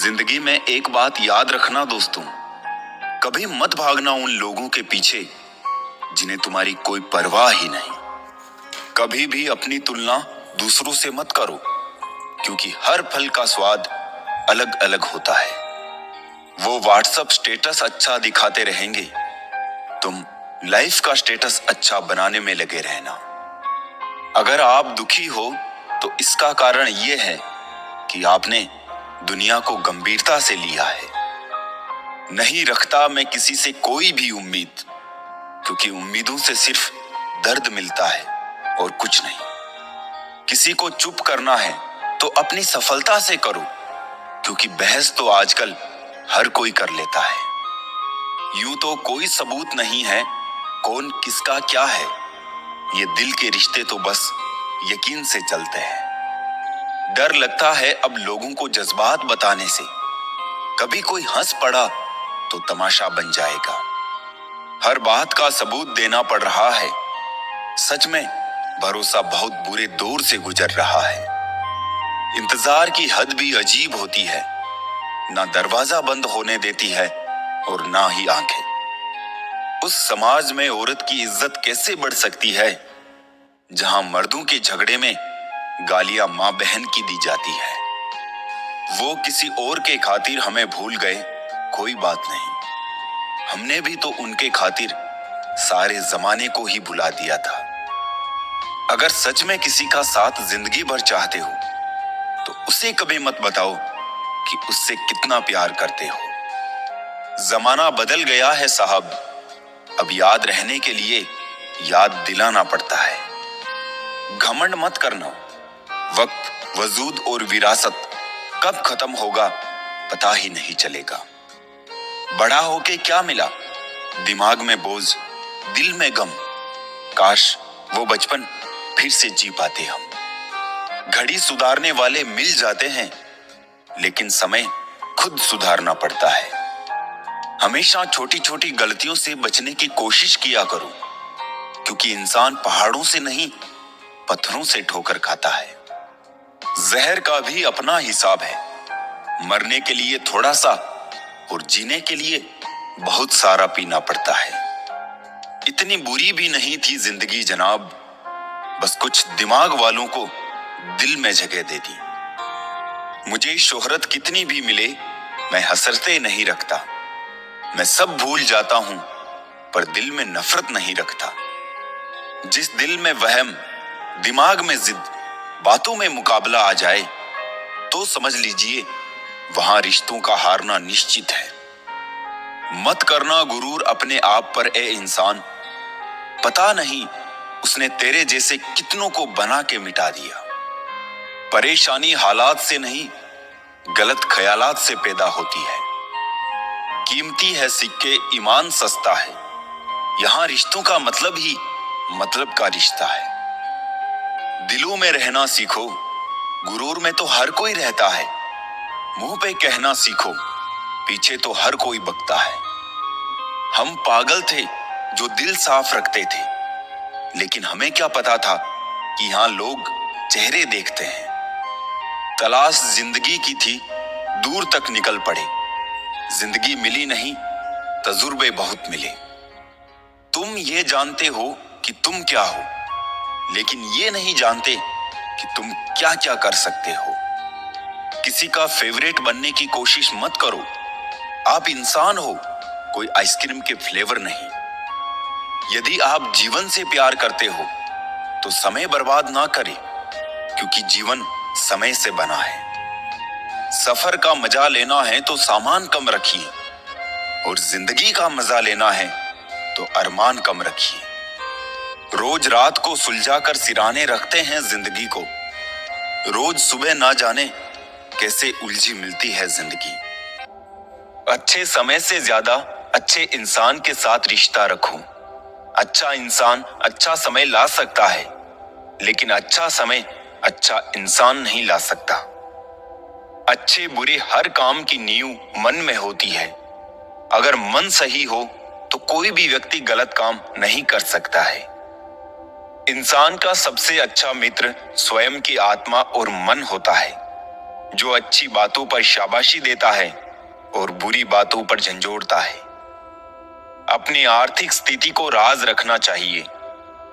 जिंदगी में एक बात याद रखना दोस्तों, कभी मत भागना उन लोगों के पीछे जिन्हें तुम्हारी कोई परवाह ही नहीं। कभी भी अपनी तुलना दूसरों से मत करो, क्योंकि हर फल का स्वाद अलग अलग होता है। वो व्हाट्सएप स्टेटस अच्छा दिखाते रहेंगे, तुम लाइफ का स्टेटस अच्छा बनाने में लगे रहना। अगर आप दुखी हो तो इसका कारण ये है कि आपने दुनिया को गंभीरता से लिया है। नहीं रखता मैं किसी से कोई भी उम्मीद, क्योंकि उम्मीदों से सिर्फ दर्द मिलता है और कुछ नहीं। किसी को चुप करना है तो अपनी सफलता से करो, क्योंकि बहस तो आजकल हर कोई कर लेता है। यूं तो कोई सबूत नहीं है कौन किसका क्या है, ये दिल के रिश्ते तो बस यकीन से चलते हैं। डर लगता है अब लोगों को जज्बात बताने से, कभी कोई हंस पड़ा तो तमाशा बन जाएगा। हर बात का सबूत देना पड़ रहा है, सच में भरोसा बहुत बुरे दौर से गुजर रहा है। इंतजार की हद भी अजीब होती है, ना दरवाजा बंद होने देती है और ना ही आंखें। उस समाज में औरत की इज्जत कैसे बढ़ सकती है जहां मर्दों के झगड़े में गालियां मां बहन की दी जाती है। वो किसी और के खातिर हमें भूल गए, कोई बात नहीं, हमने भी तो उनके खातिर सारे जमाने को ही भुला दिया था। अगर सच में किसी का साथ जिंदगी भर चाहते हो तो उसे कभी मत बताओ कि उससे कितना प्यार करते हो। जमाना बदल गया है साहब, अब याद रहने के लिए याद दिलाना पड़ता है। घमंड मत करना, वक्त, वजूद और विरासत कब खत्म होगा पता ही नहीं चलेगा। बड़ा होके क्या मिला, दिमाग में बोझ, दिल में गम, काश वो बचपन फिर से जी पाते हम। घड़ी सुधारने वाले मिल जाते हैं, लेकिन समय खुद सुधारना पड़ता है। हमेशा छोटी छोटी गलतियों से बचने की कोशिश किया करो, क्योंकि इंसान पहाड़ों से नहीं पत्थरों से ठोकर खाता है। जहर का भी अपना हिसाब है, मरने के लिए थोड़ा सा और जीने के लिए बहुत सारा पीना पड़ता है। इतनी बुरी भी नहीं थी जिंदगी जनाब, बस कुछ दिमाग वालों को दिल में जगह दे दी। मुझे शोहरत कितनी भी मिले मैं हसरते नहीं रखता, मैं सब भूल जाता हूं पर दिल में नफरत नहीं रखता। जिस दिल में वहम, दिमाग में जिद, बातों में मुकाबला आ जाए तो समझ लीजिए वहां रिश्तों का हारना निश्चित है। मत करना गुरूर अपने आप पर ए इंसान, पता नहीं उसने तेरे जैसे कितनों को बना के मिटा दिया। परेशानी हालात से नहीं गलत ख्यालात से पैदा होती है। कीमती है सिक्के, ईमान सस्ता है, यहां रिश्तों का मतलब ही मतलब का रिश्ता है। दिलों में रहना सीखो, गुरूर में तो हर कोई रहता है। मुंह पे कहना सीखो, पीछे तो हर कोई बकता है। हम पागल थे जो दिल साफ रखते थे, लेकिन हमें क्या पता था कि यहां लोग चेहरे देखते हैं। तलाश जिंदगी की थी, दूर तक निकल पड़े। जिंदगी मिली नहीं, तजुर्बे बहुत मिले। तुम ये जानते हो कि तुम क्या हो, लेकिन ये नहीं जानते कि तुम क्या क्या कर सकते हो। किसी का फेवरेट बनने की कोशिश मत करो, आप इंसान हो, कोई आइसक्रीम के फ्लेवर नहीं। यदि आप जीवन से प्यार करते हो तो समय बर्बाद ना करें, क्योंकि जीवन समय से बना है। सफर का मजा लेना है तो सामान कम रखिए, और जिंदगी का मजा लेना है तो अरमान कम रखिए। रोज रात को सुलझा कर सिराने रखते हैं जिंदगी को, रोज सुबह ना जाने कैसे उलझी मिलती है जिंदगी। अच्छे समय से ज्यादा अच्छे इंसान के साथ रिश्ता रखो। अच्छा इंसान अच्छा समय ला सकता है, लेकिन अच्छा समय अच्छा इंसान नहीं ला सकता। अच्छे बुरे हर काम की नींव मन में होती है। अगर मन सही हो तो कोई भी व्यक्ति गलत काम नहीं कर सकता है। इंसान का सबसे अच्छा मित्र स्वयं की आत्मा और मन होता है। जो अच्छी बातों पर शाबाशी देता है और बुरी बातों पर झंझोड़ता है। अपनी आर्थिक स्थिति को राज रखना चाहिए।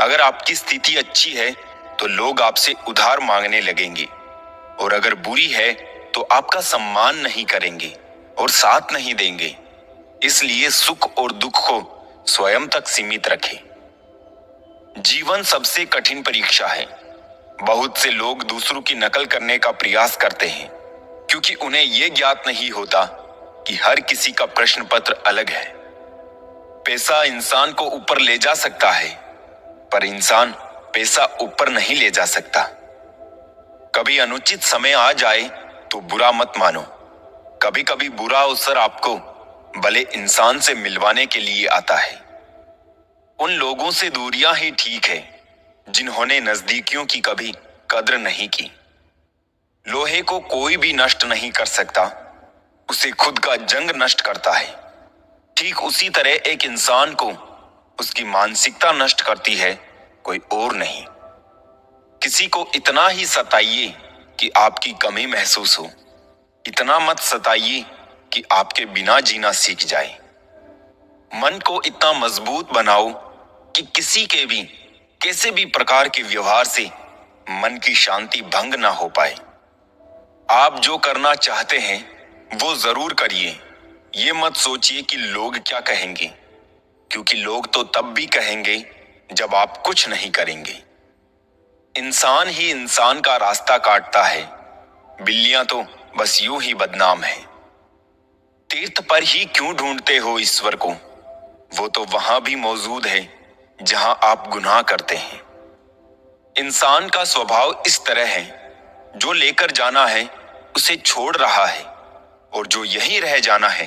अगर आपकी स्थिति अच्छी है तो लोग आपसे उधार मांगने लगेंगे, और अगर बुरी है तो आपका सम्मान नहीं करेंगे और साथ नहीं देंगे। इसलिए सुख और दुख को स्वयं तक सीमित रखें। जीवन सबसे कठिन परीक्षा है। बहुत से लोग दूसरों की नकल करने का प्रयास करते हैं, क्योंकि उन्हें यह ज्ञात नहीं होता कि हर किसी का प्रश्न पत्र अलग है। पैसा इंसान को ऊपर ले जा सकता है, पर इंसान पैसा ऊपर नहीं ले जा सकता। कभी अनुचित समय आ जाए तो बुरा मत मानो। कभी कभी बुरा अवसर आपको भले इंसान से मिलवाने के लिए आता है। उन लोगों से दूरियां ही ठीक है जिन्होंने नजदीकियों की कभी कद्र नहीं की। लोहे को कोई भी नष्ट नहीं कर सकता, उसे खुद का जंग नष्ट करता है। ठीक उसी तरह एक इंसान को उसकी मानसिकता नष्ट करती है, कोई और नहीं। किसी को इतना ही सताइए कि आपकी कमी महसूस हो, इतना मत सताइए कि आपके बिना जीना सीख जाए। मन को इतना मजबूत बनाओ कि किसी के भी कैसे भी प्रकार के व्यवहार से मन की शांति भंग ना हो पाए। आप जो करना चाहते हैं वो जरूर करिए। ये मत सोचिए कि लोग क्या कहेंगे, क्योंकि लोग तो तब भी कहेंगे जब आप कुछ नहीं करेंगे। इंसान ही इंसान का रास्ता काटता है, बिल्लियां तो बस यूं ही बदनाम है। तीर्थ पर ही क्यों ढूंढते हो ईश्वर को, वो तो वहां भी मौजूद है जहां आप गुनाह करते हैं। इंसान का स्वभाव इस तरह है, जो लेकर जाना है उसे छोड़ रहा है, और जो यहीं रह जाना है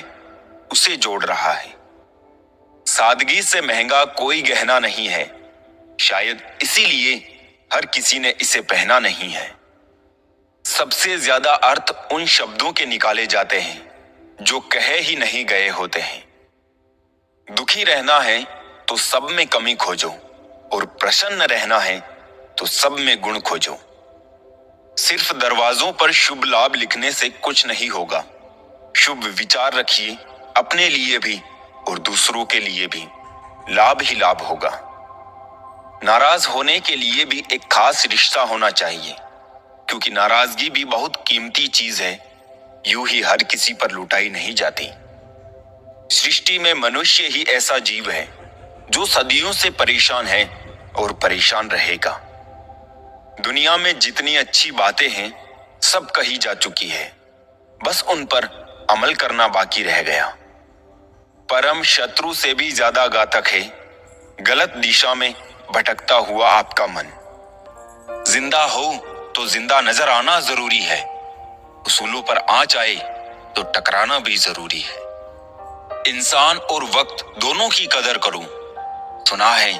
उसे जोड़ रहा है। सादगी से महंगा कोई गहना नहीं है, शायद इसीलिए हर किसी ने इसे पहना नहीं है। सबसे ज्यादा अर्थ उन शब्दों के निकाले जाते हैं जो कहे ही नहीं गए होते हैं। दुखी रहना है तो सब में कमी खोजो, और प्रसन्न रहना है तो सब में गुण खोजो। सिर्फ दरवाजों पर शुभ लाभ लिखने से कुछ नहीं होगा। शुभ विचार रखिए, अपने लिए भी और दूसरों के लिए भी लाभ ही लाभ होगा। नाराज होने के लिए भी एक खास रिश्ता होना चाहिए, क्योंकि नाराजगी भी बहुत कीमती चीज है, यूं ही हर किसी पर लुटाई नहीं जाती। सृष्टि में मनुष्य ही ऐसा जीव है जो सदियों से परेशान है और परेशान रहेगा। दुनिया में जितनी अच्छी बातें हैं सब कही जा चुकी है, बस उन पर अमल करना बाकी रह गया। परम शत्रु से भी ज्यादा घातक है गलत दिशा में भटकता हुआ आपका मन। जिंदा हो तो जिंदा नजर आना जरूरी है, उसूलों पर आंच आए तो टकराना भी जरूरी है। इंसान और वक्त दोनों की कदर करो, सुना है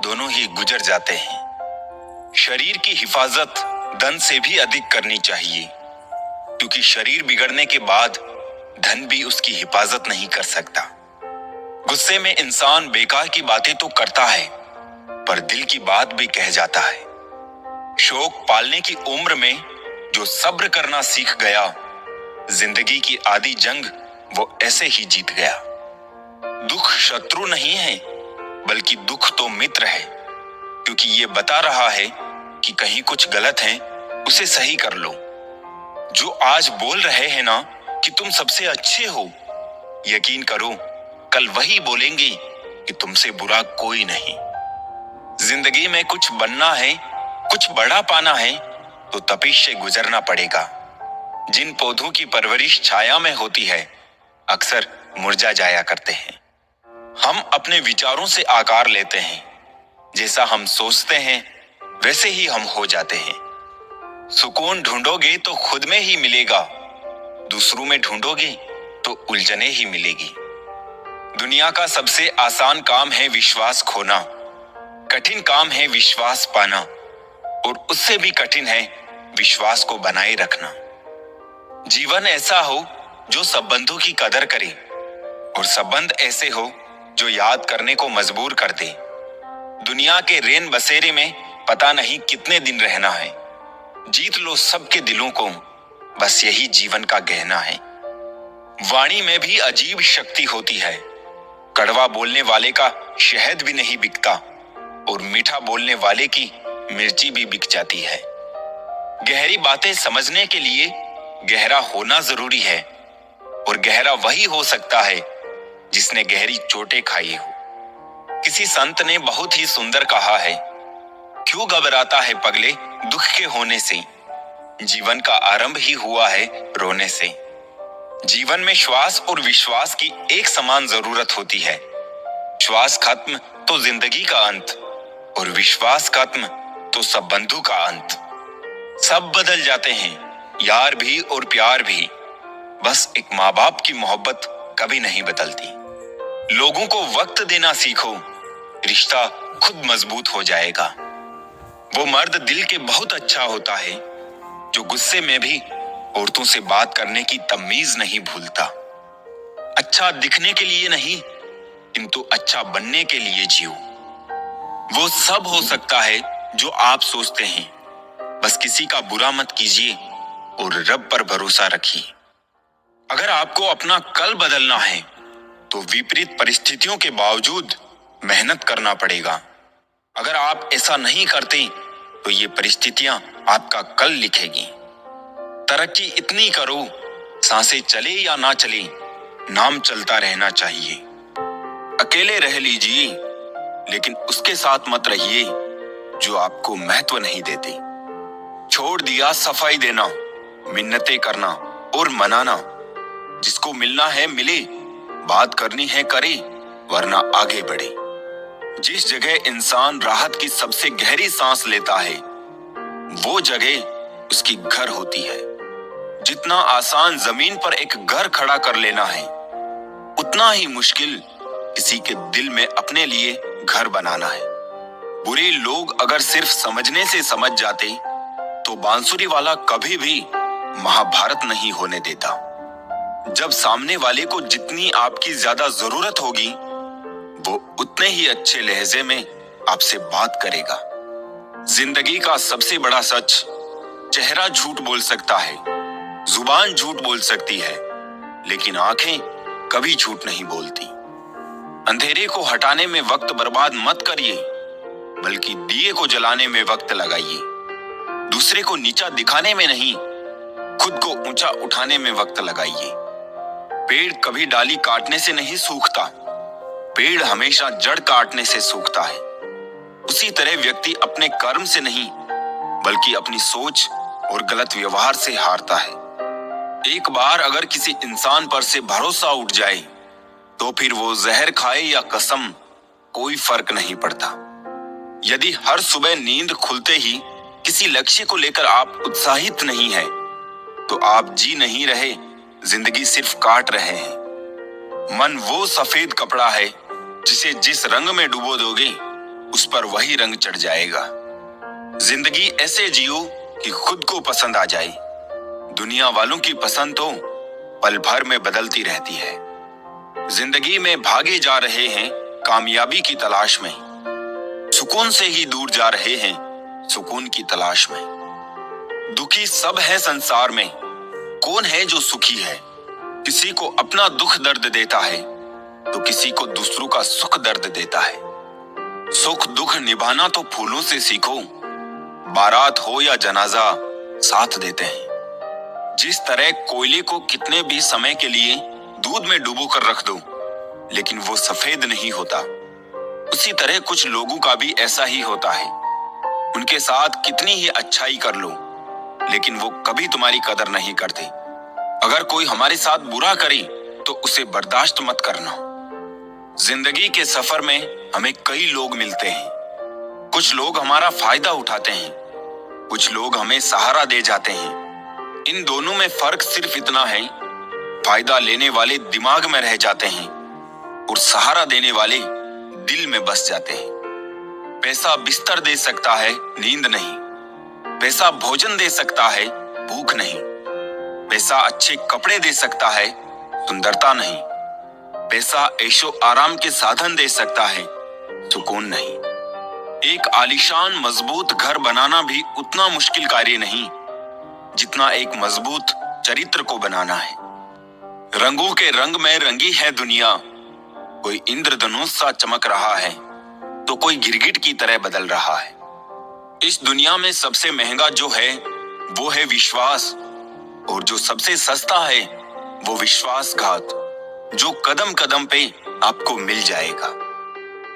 दोनों ही गुजर जाते हैं। शरीर की हिफाजत धन से भी अधिक करनी चाहिए, क्योंकि शरीर बिगड़ने के बाद धन भी उसकी हिफाजत नहीं कर सकता। गुस्से में इंसान बेकार की बातें तो करता है, पर दिल की बात भी कह जाता है। शौक पालने की उम्र में जो सब्र करना सीख गया, जिंदगी की आधी जंग वो ऐसे ही जीत गया। दुख शत्रु नहीं है, बल्कि दुख तो मित्र है, क्योंकि ये बता रहा है कि कहीं कुछ गलत है उसे सही कर लो। जो आज बोल रहे हैं ना कि तुम सबसे अच्छे हो, यकीन करो कल वही बोलेंगे कि तुमसे बुरा कोई नहीं। जिंदगी में कुछ बनना है, कुछ बड़ा पाना है तो तपिश से गुजरना पड़ेगा। जिन पौधों की परवरिश छाया में होती है अक्सर मुरझा जाया करते हैं। हम अपने विचारों से आकार लेते हैं, जैसा हम सोचते हैं वैसे ही हम हो जाते हैं। सुकून ढूंढोगे तो खुद में ही मिलेगा, दूसरों में ढूंढोगे तो उलझने ही मिलेगी। दुनिया का सबसे आसान काम है विश्वास खोना, कठिन काम है विश्वास पाना, और उससे भी कठिन है विश्वास को बनाए रखना। जीवन ऐसा हो जो संबंधों की कदर करे, और संबंध ऐसे हो जो याद करने को मजबूर कर दे। दुनिया के रेन बसेरे में पता नहीं कितने दिन रहना है। जीत लो सबके दिलों को, बस यही जीवन का गहना है। वाणी में भी अजीब शक्ति होती है। कड़वा बोलने वाले का शहद भी नहीं बिकता और मीठा बोलने वाले की मिर्ची भी बिक जाती है। गहरी बातें समझने के लिए गहरा होना जरूरी है और गहरा वही हो सकता है जिसने गहरी चोटें खाई हो। किसी संत ने बहुत ही सुंदर कहा है, क्यों घबराता है पगले दुख के होने से, जीवन का आरंभ ही हुआ है रोने से। जीवन में श्वास और विश्वास की एक समान जरूरत होती है। श्वास खत्म तो जिंदगी का अंत और विश्वास खत्म तो सब बंधु का अंत। सब बदल जाते हैं, यार भी और प्यार भी, बस एक माँ बाप की मोहब्बत कभी नहीं बदलती। लोगों को वक्त देना सीखो, रिश्ता खुद मजबूत हो जाएगा। वो मर्द दिल के बहुत अच्छा होता है जो गुस्से में भी औरतों से बात करने की तमीज नहीं भूलता। अच्छा दिखने के लिए नहीं, किंतु अच्छा बनने के लिए जियो। वो सब हो सकता है जो आप सोचते हैं, बस किसी का बुरा मत कीजिए और रब पर भरोसा रखिए। अगर आपको अपना कल बदलना है तो विपरीत परिस्थितियों के बावजूद मेहनत करना पड़ेगा। अगर आप ऐसा नहीं करते तो ये परिस्थितियां आपका कल लिखेगी। तरक्की इतनी करो, सांसें चले या ना चले, नाम चलता रहना चाहिए। अकेले रह लीजिए, लेकिन उसके साथ मत रहिए जो आपको महत्व नहीं देते। छोड़ दिया सफाई देना, मिन्नतें करना और मनाना। जिसको मिलना है मिले, बात करनी है करे, वरना आगे बढ़े। जिस जगह इंसान राहत की सबसे गहरी सांस लेता है, वो जगह उसकी घर होती है। जितना आसान जमीन पर एक घर खड़ा कर लेना है, उतना ही मुश्किल किसी के दिल में अपने लिए घर बनाना है। बुरे लोग अगर सिर्फ समझने से समझ जाते तो बांसुरी वाला कभी भी महाभारत नहीं होने देता। जब सामने वाले को जितनी आपकी ज्यादा जरूरत होगी, वो उतने ही अच्छे लहजे में आपसे बात करेगा। जिंदगी का सबसे बड़ा सच, चेहरा झूठ बोल सकता है, जुबान झूठ बोल सकती है, लेकिन आंखें कभी झूठ नहीं बोलती। अंधेरे को हटाने में वक्त बर्बाद मत करिए, बल्कि दिए को जलाने में वक्त लगाइए। दूसरे को नीचा दिखाने में नहीं, खुद को ऊंचा उठाने में वक्त लगाइए। पेड़ कभी डाली काटने से नहीं सूखता, पेड़ हमेशा जड़ काटने से सूखता है। उसी तरह व्यक्ति अपने कर्म से नहीं, बल्कि अपनी सोच और गलत व्यवहार से हारता है। एक बार अगर किसी इंसान पर से भरोसा उठ जाए तो फिर वो जहर खाए या कसम, कोई फर्क नहीं पड़ता। यदि हर सुबह नींद खुलते ही किसी लक्ष्य को लेकर आप उत्साहित नहीं हैं, तो आप जी नहीं रहे, जिंदगी सिर्फ काट रहे हैं। मन वो सफेद कपड़ा है जिसे जिस रंग में डुबो दोगे, उस पर वही रंग चढ़ जाएगा। जिंदगी ऐसे जियो कि खुद को पसंद आ जाए। दुनिया वालों की पसंद तो पल भर में बदलती रहती है। जिंदगी में भागे जा रहे हैं कामयाबी की तलाश में, सुकून से ही दूर जा रहे हैं सुकून की तलाश में। दुखी सब है संसार में, कौन है जो सुखी है? किसी को अपना दुख दर्द देता है तो किसी को दूसरों का सुख दर्द देता है। सुख दुख निभाना तो फूलों से सीखो, बारात हो या जनाजा साथ देते हैं। जिस तरह कोयले को कितने भी समय के लिए दूध में डुबो कर रख दो, लेकिन वो सफेद नहीं होता, उसी तरह कुछ लोगों का भी ऐसा ही होता है। उनके साथ कितनी ही अच्छाई कर लो, लेकिन वो कभी तुम्हारी कदर नहीं करते। अगर कोई हमारे साथ बुरा करे तो उसे बर्दाश्त मत करना। जिंदगी के सफर में हमें कई लोग मिलते हैं। कुछ लोग हमारा फायदा उठाते हैं, कुछ लोग हमें सहारा दे जाते हैं। इन दोनों में फर्क सिर्फ इतना है, फायदा लेने वाले दिमाग में रह जाते हैं और सहारा देने वाले दिल में बस जाते हैं। पैसा बिस्तर दे सकता है, नींद नहीं। पैसा भोजन दे सकता है, भूख नहीं। पैसा अच्छे कपड़े दे सकता है, सुंदरता नहीं। पैसा ऐशो आराम के साधन दे सकता है, सुकून नहीं। एक आलीशान मजबूत घर बनाना भी उतना मुश्किल कार्य नहीं जितना एक मजबूत चरित्र को बनाना है। रंगों के रंग में रंगी है दुनिया, कोई इंद्रधनुष सा चमक रहा है तो कोई गिरगिट की तरह बदल रहा है। इस दुनिया में सबसे महंगा जो है वो है विश्वास, और जो सबसे सस्ता है वो विश्वासघात, जो कदम कदम पे आपको मिल जाएगा।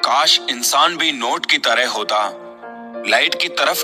काश इंसान भी नोट की तरह होता, लाइट की तरफ